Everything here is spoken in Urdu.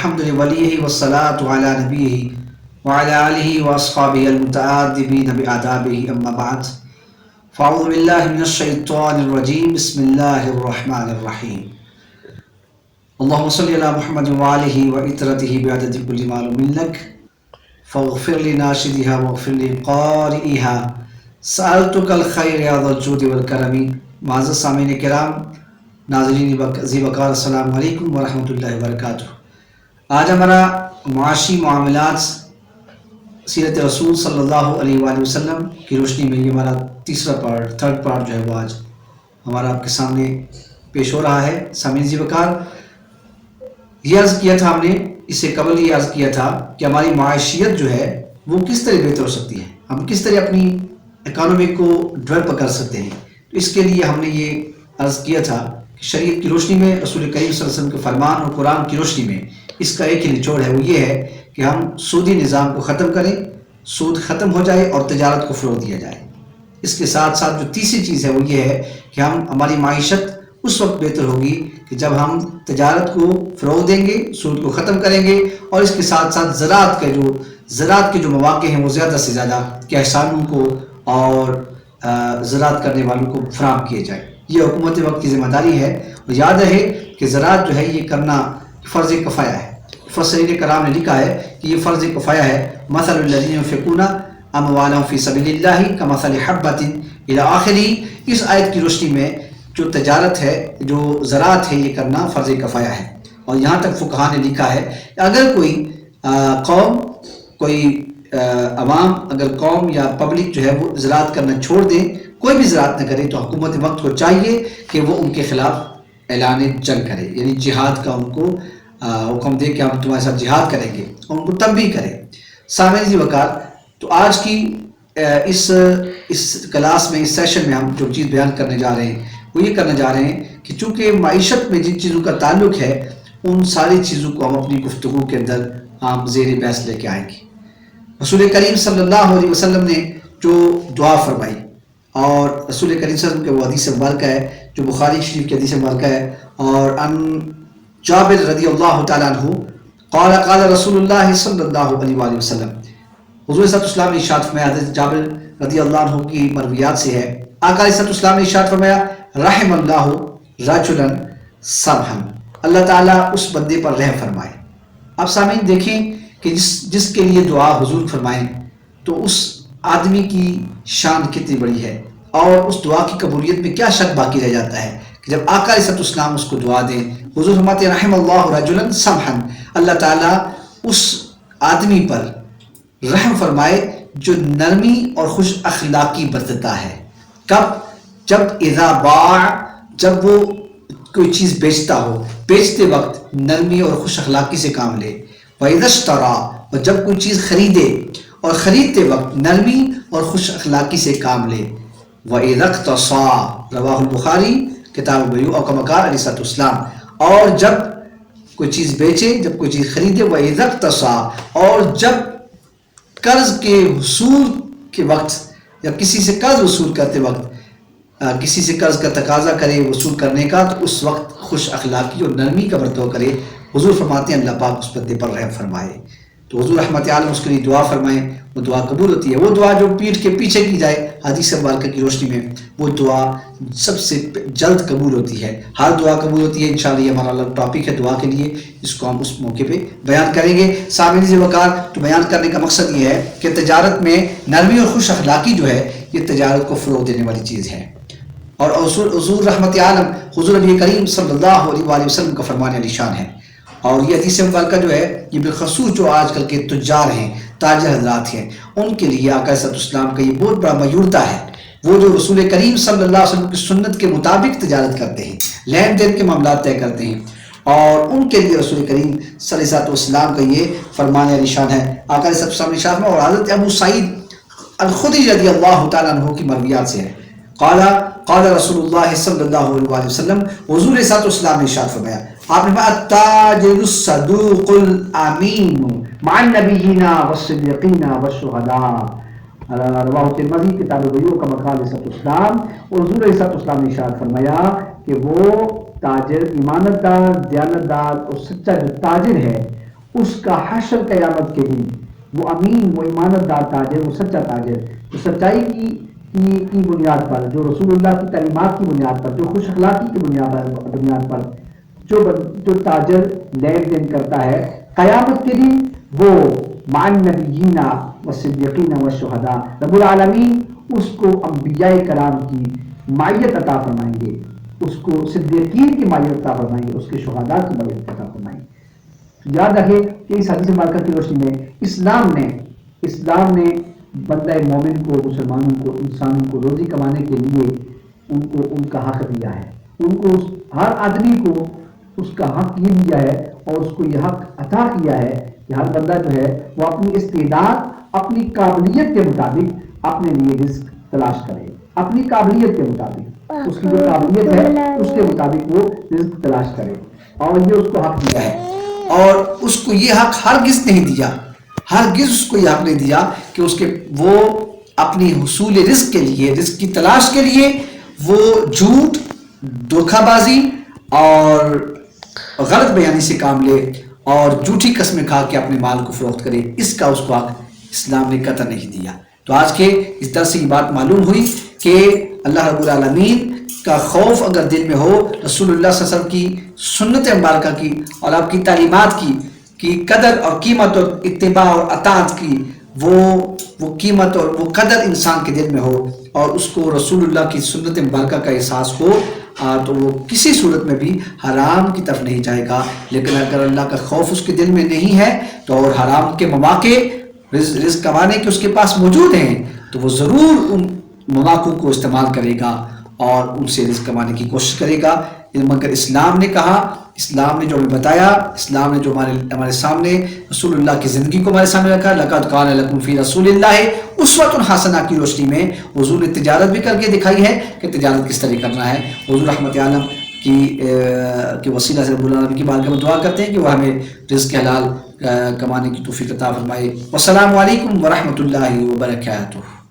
الحمد لولیہ والصلاۃ علی نبیہ وعلی آلہ واصحابہ المتعاذبین بآدابہ اما بعد فاعوذ باللہ من الشیطان الرجیم بسم اللہ الرحمن الرحیم اللہم صلی علی محمد وآلہ وعطرتہ بعدد کل معلوم لک فاغفر لناشدہا واغفر لقارئہا سألتک الخیر یا ذا الجود والکرم۔ معزز سامعین کرام، ناظرین ذی وقار، السلام علیکم ورحمۃ اللہ وبرکاتہ۔ آج ہمارا معاشی معاملات سیرت رسول صلی اللہ علیہ وآلہ وسلم کی روشنی میں یہ ہمارا تھرڈ پارٹ جو ہے وہ آج ہمارا آپ کے سامنے پیش ہو رہا ہے۔ سامعین ذی وقار، یہ عرض کیا تھا ہم نے، اس سے قبل یہ عرض کیا تھا کہ ہماری معاشیت جو ہے وہ کس طرح بہتر ہو سکتی ہے، ہم کس طرح اپنی اکانومی کو ڈیولپ کر سکتے ہیں۔ تو اس کے لیے ہم نے یہ عرض کیا تھا کہ شریعت کی روشنی میں، رسول کریم صلی اللہ علیہ وسلم کے فرمان اور قرآن کی روشنی میں اس کا ایک ہی نچوڑ ہے، وہ یہ ہے کہ ہم سودی نظام کو ختم کریں، سود ختم ہو جائے اور تجارت کو فروغ دیا جائے۔ اس کے ساتھ ساتھ جو تیسری چیز ہے وہ یہ ہے کہ ہماری معیشت اس وقت بہتر ہوگی کہ جب ہم تجارت کو فروغ دیں گے، سود کو ختم کریں گے، اور اس کے ساتھ ساتھ زراعت کے جو مواقع ہیں وہ زیادہ سے زیادہ کسانوں کو اور زراعت کرنے والوں کو فراہم کیے جائے۔ یہ حکومت وقت کی ذمہ داری ہے، اور یاد رہے کہ زراعت جو ہے یہ کرنا فرض کفایہ ہے۔ مفسرین کرام نے لکھا ہے کہ یہ فرض کفایہ ہے۔ مثل الذین ينفقون اموالهم فی سبیل اللہ کمثل حبۃ الی آخری۔ اس آیت کی روشنی میں جو تجارت ہے، جو زراعت ہے، یہ کرنا فرض کفایہ ہے۔ اور یہاں تک فقہا نے لکھا ہے کہ اگر کوئی قوم، کوئی عوام، اگر قوم یا پبلک جو ہے وہ زراعت کرنا چھوڑ دیں، کوئی بھی زراعت نہ کرے، تو حکومت وقت کو چاہیے کہ وہ ان کے خلاف اعلان جنگ کرے، یعنی جہاد کا ان کو حکم دے کہ ہم تمہارے ساتھ جہاد کریں گے، اور ان کو تنبیہ کرے۔ سامعین ذی وقار، تو آج کی اس کلاس میں، اس سیشن میں ہم جو چیز بیان کرنے جا رہے ہیں وہ یہ کرنے جا رہے ہیں کہ چونکہ معیشت میں جن چیزوں کا تعلق ہے، ان ساری چیزوں کو ہم اپنی گفتگو کے اندر ہم زیر بحث لے کے آئیں گے۔ رسول کریم صلی اللہ علیہ وسلم نے جو دعا فرمائی، اور رسول کریم صلی اللہ علیہ وسلم کے وہ حدیث مبارکہ ہے جو بخاری شریف کی حدیث مبارکہ ہے، اور ان جابر رضی اللہ تعالیٰ عنہ قال قال رسول اللہ صلی اللہ علیہ وآلہ وسلم، حضور صلی اللہ علیہ وسلم نے ارشاد فرمایا، حضرت جابر رضی اللہ عنہ کی مرویات سے ہے، آقا علیہ السلام نے ارشاد فرمایا، رحم اللہ رجلا سمحا، اللہ تعالیٰ اس بندے پر رحم فرمائے۔ اب سامعین دیکھیں کہ جس کے لیے دعا حضور فرمائیں، تو اس آدمی کی شان کتنی بڑی ہے، اور اس دعا کی قبولیت میں کیا شک باقی رہ جاتا ہے کہ جب آقا علیہ السلام اس کو دعا دیں۔ حضور فرماتے ہیں رحم اللہ رجلا سمحا، اللہ تعالیٰ اس آدمی پر رحم فرمائے جو نرمی اور خوش اخلاقی برتتا ہے۔ کب؟ جب اذا باع، جب وہ کوئی چیز بیچتا ہو، بیچتے وقت نرمی اور خوش اخلاقی سے کام لے۔ وَإِذَا اشْتَرَىٰ، اور جب کوئی چیز خریدے اور خریدتے وقت نرمی اور خوش اخلاقی سے کام لے۔ وَإِذَا اقْتَصَىٰ، رواہ البخاری کتاب البیوع، اور کما قال علیہ السلام، اور جب کوئی چیز بیچے، جب کوئی چیز خریدے۔ وَإِذَا اقْتَصَىٰ، اور جب قرض کے حصول کے وقت، جب کسی سے قرض وصول کرتے وقت کسی سے قرض کا تقاضا کرے وصول کرنے کا، تو اس وقت خوش اخلاقی اور نرمی کا برتاؤ کرے۔ حضور فرماتے ہیں اللہ پاک اس بندے پر رحم فرمائے۔ تو حضور رحمت عالم اس کے لیے دعا فرمائیں، وہ دعا قبول ہوتی ہے۔ وہ دعا جو پیٹھ کے پیچھے کی جائے حدیث مبارکہ کی روشنی میں، وہ دعا سب سے جلد قبول ہوتی ہے۔ ہر دعا قبول ہوتی ہے انشاءاللہ۔ یہ ہمارا الگ ٹاپک ہے دعا کے لیے، اس کو ہم اس موقع پہ بیان کریں گے۔ سامعین ذی وقار، تو بیان کرنے کا مقصد یہ ہے کہ تجارت میں نرمی اور خوش اخلاقی جو ہے، یہ تجارت کو فروغ دینے والی چیز ہے۔ اور حضور رحمت عالم حضور نبی کریم صلی اللہ علیہ وآلہ وسلم کا فرمان علی شان ہے۔ اور یہ حدیث مبارکہ جو ہے، یہ بالخصوص جو آج کل کے تجار ہیں، تاجر حضرات ہیں، ان کے لیے آقا صلی اللہ علیہ وسلم کا یہ بہت بڑا معیوردہ ہے۔ وہ جو رسول کریم صلی اللہ علیہ وسلم کی سنت کے مطابق تجارت کرتے ہیں، لین دین کے معاملات طے کرتے ہیں، اور ان کے لیے رسول کریم صلی اللہ علیہ وسلم کا یہ فرمان علی شان ہے۔ آقا علیہ السلام نے ارشاد فرمایا، اور حضرت ابو سعید الخدری رضی اللہ تعالیٰ عنہ کی مرویات سے ہے، قال رسول اللہ صلی اللہ علیہ وآلہ وسلم، حضور صلی اللہ علیہ وسلم نے ارشاد فرمایا، آپ نے فرمایا التاجر الصدوق الامین مع النبیین والصدیقین والشہداء، رواہ ترمذی کتاب البیوع کما قال علیہ السلام۔ اور حضور صلی اللہ علیہ وسلم نے ارشاد فرمایا کہ وہ تاجر، ایمانت دار، دیانت دار اور سچا جو تاجر ہے، اس کا حشر قیامت کے دن وہ امین، وہ ایمانت دار تاجر، وہ سچا تاجر جو سچائی کی بنیاد پر، جو رسول اللہ کی تعلیمات کی بنیاد پر، جو خوش اخلاقی کی بنیاد پر جو تاجر لین دین کرتا ہے، قیامت کے دن وہ مع النبیین والصدیقین والشہداء، رب العالمین اس کو انبیاء کرام کی معیت عطا فرمائیں گے، اس کو صدیقین کی معیت عطا فرمائیں گے، اس کے شہداء کی معیت عطا فرمائیں گے۔ یاد رکھے کہ اس حدیث مبارکہ کی روشنی میں اسلام نے بندہ مومن کو، مسلمانوں کو، انسانوں کو روزی کمانے کے لیے ان کا حق دیا ہے، ان کو ہر آدمی کو اس کا حق یہ دیا ہے اور اس کو یہ حق عطا کیا ہے کہ ہر بندہ جو ہے وہ اپنی استعداد، اپنی قابلیت کے مطابق اپنے لیے رزق تلاش کرے، اپنی قابلیت کے مطابق، اس کی جو قابلیت ہے اس کے مطابق وہ رزق تلاش کرے، اور یہ اس کو حق دیا ہے۔ اور اس کو یہ حق ہرگز نہیں دیا، ہرگز اس کو یہ حق نہیں دیا کہ وہ اپنی حصول رزق کے لیے، رزق کی تلاش کے لیے وہ جھوٹ، دھوکہ بازی اور غلط بیانی سے کام لے اور جھوٹی قسمیں کھا کے اپنے مال کو فروخت کرے، اس کا اس کو حق اسلام نے قطع نہیں دیا۔ تو آج کے اس درس سے یہ بات معلوم ہوئی کہ اللہ رب العالمین کا خوف اگر دل میں ہو، رسول اللہ صلی اللہ علیہ وسلم کی سنت مبارکہ کی اور آپ کی تعلیمات کی قدر اور قیمت اور اتباع اور اطاعت کی وہ قیمت اور وہ قدر انسان کے دل میں ہو اور اس کو رسول اللہ کی سنت مبارکہ کا احساس ہو، تو وہ کسی صورت میں بھی حرام کی طرف نہیں جائے گا۔ لیکن اگر اللہ کا خوف اس کے دل میں نہیں ہے تو اور حرام کے مواقع رزق کمانے کے اس کے پاس موجود ہیں تو وہ ضرور ان مواقع کو استعمال کرے گا اور ان سے رزق کمانے کی کوشش کرے گا۔ مگر اسلام نے کہا، اسلام نے جو ہمیں بتایا، اسلام نے جو ہمارے سامنے رسول اللہ کی زندگی کو ہمارے سامنے رکھا، لقد کان لکم فی رسول اللہ اسوۃ حسنہ کی روشنی میں حضور نے تجارت بھی کر کے دکھائی ہے کہ تجارت کس طرح کرنا ہے۔ حضور رحمت عالم کی وسیلہ سے رب العالمین کی بارگاہ میں دعا کرتے ہیں کہ وہ ہمیں رزق حلال کمانے کی توفیق عطا فرمائے۔ والسلام علیکم ورحمۃ اللہ وبرکاتہ۔